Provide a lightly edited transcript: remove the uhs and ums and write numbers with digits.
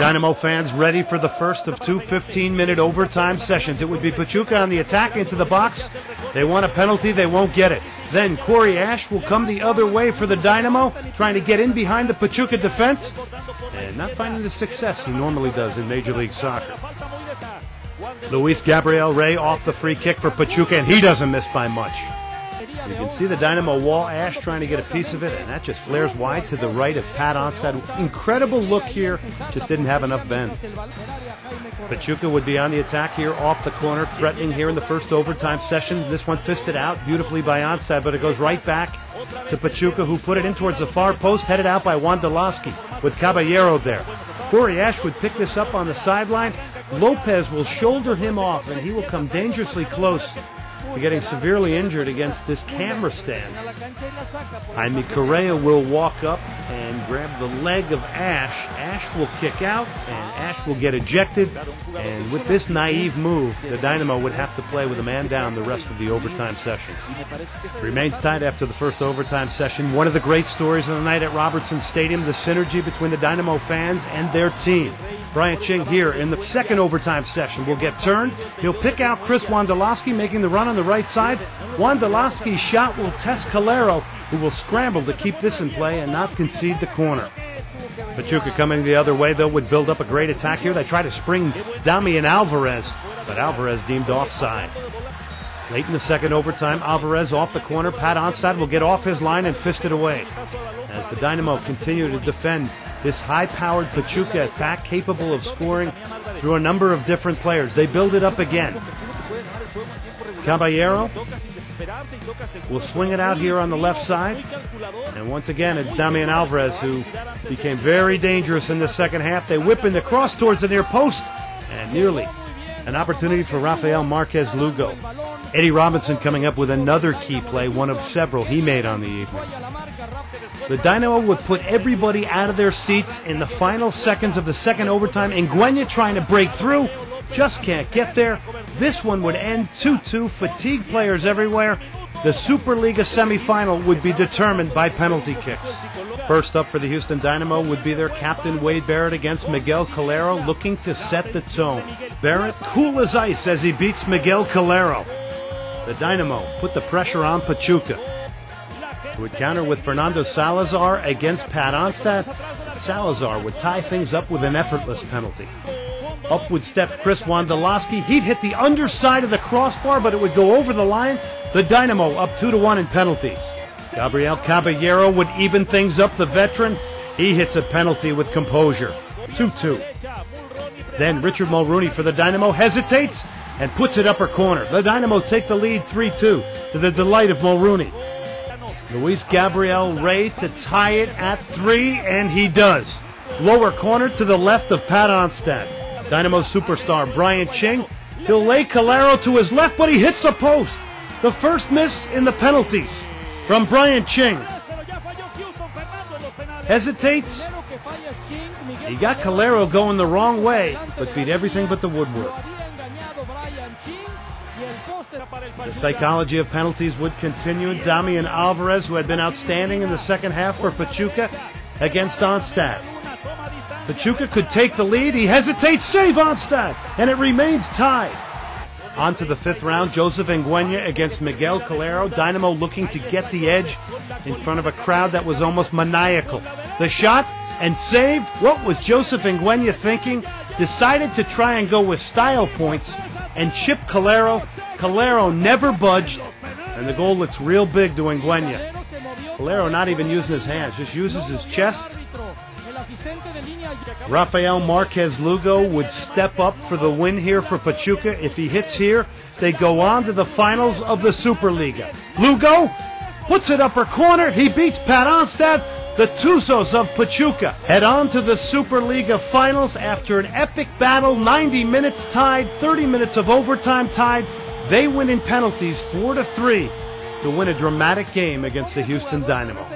Dynamo fans ready for the first of two 15-minute overtime sessions. It would be Pachuca on the attack into the box. They want a penalty, they won't get it. Then Corey Ash will come the other way for the Dynamo, trying to get in behind the Pachuca defense, and not finding the success he normally does in Major League Soccer. Luis Gabriel Rey off the free kick for Pachuca, and he doesn't miss by much. You can see the Dynamo wall Ash trying to get a piece of it, and that just flares wide to the right of Pat Onstad. Incredible look here, just didn't have enough bend. Pachuca would be on the attack here off the corner, threatening here in the first overtime session. This one fisted out beautifully by Onstad, but it goes right back to Pachuca, who put it in towards the far post, headed out by Wondolowski with Caballero there. Corey Ash would pick this up on the sideline. Lopez will shoulder him off, and he will come dangerously close to getting severely injured against this camera stand. Jaime Correa will walk up and grab the leg of Ash. Ash will kick out, and Ash will get ejected. And with this naive move, the Dynamo would have to play with a man down the rest of the overtime sessions. It remains tied after the first overtime session. One of the great stories of the night at Robertson Stadium, the synergy between the Dynamo fans and their team. Brian Ching here in the second overtime session will get turned. He'll pick out Chris Wondolowski, making the run on the right side. Wondolowski's shot will test Calero, who will scramble to keep this in play and not concede the corner. Pachuca coming the other way, though, would build up a great attack here. They try to spring Damian Alvarez, but Alvarez deemed offside. Late in the second overtime, Alvarez off the corner. Pat Onstad will get off his line and fist it away. As the Dynamo continue to defend this high-powered Pachuca attack capable of scoring through a number of different players. They build it up again. Caballero will swing it out here on the left side. And once again, it's Damian Alvarez who became very dangerous in the second half. They whip in the cross towards the near post, and nearly an opportunity for Rafael Marquez Lugo. Eddie Robinson coming up with another key play, one of several he made on the evening. The Dynamo would put everybody out of their seats in the final seconds of the second overtime. Nguyen trying to break through, just can't get there. This one would end 2-2, fatigued players everywhere. The Superliga semifinal would be determined by penalty kicks. First up for the Houston Dynamo would be their captain Wade Barrett against Miguel Calero, looking to set the tone. Barrett cool as ice as he beats Miguel Calero. The Dynamo put the pressure on Pachuca, who would counter with Fernando Salazar against Pat Onstad. Salazar would tie things up with an effortless penalty. Up would step Chris Wondolowski. He'd hit the underside of the crossbar, but it would go over the line. The Dynamo up 2-1 in penalties. Gabriel Caballero would even things up, the veteran. He hits a penalty with composure. 2-2. Then Richard Mulrooney for the Dynamo hesitates and puts it upper corner. The Dynamo take the lead 3-2 to the delight of Mulrooney. Luis Gabriel Rey to tie it at 3, and he does. Lower corner to the left of Pat Onstad. Dynamo superstar Brian Ching. He'll lay Calero to his left, but he hits the post. The first miss in the penalties from Brian Ching. Hesitates. He got Calero going the wrong way, but beat everything but the woodwork. The psychology of penalties would continue. Damian Alvarez, who had been outstanding in the second half for Pachuca, against Onstad. Pachuca could take the lead. He hesitates, save Onstad, and it remains tied. On to the fifth round, Joseph Nguyen against Miguel Calero. Dynamo looking to get the edge in front of a crowd that was almost maniacal. The shot and save. What was Joseph Nguyen thinking? Decided to try and go with style points and chip Calero. Calero never budged, and the goal looks real big to Nguyen. Calero not even using his hands, just uses his chest. Rafael Marquez Lugo would step up for the win here for Pachuca. If he hits here, they go on to the finals of the Superliga. Lugo puts it upper corner. He beats Pat Onstad. The Tuzos of Pachuca head on to the Superliga finals after an epic battle, 90 minutes tied, 30 minutes of overtime tied. They win in penalties 4-3 to win a dramatic game against the Houston Dynamo.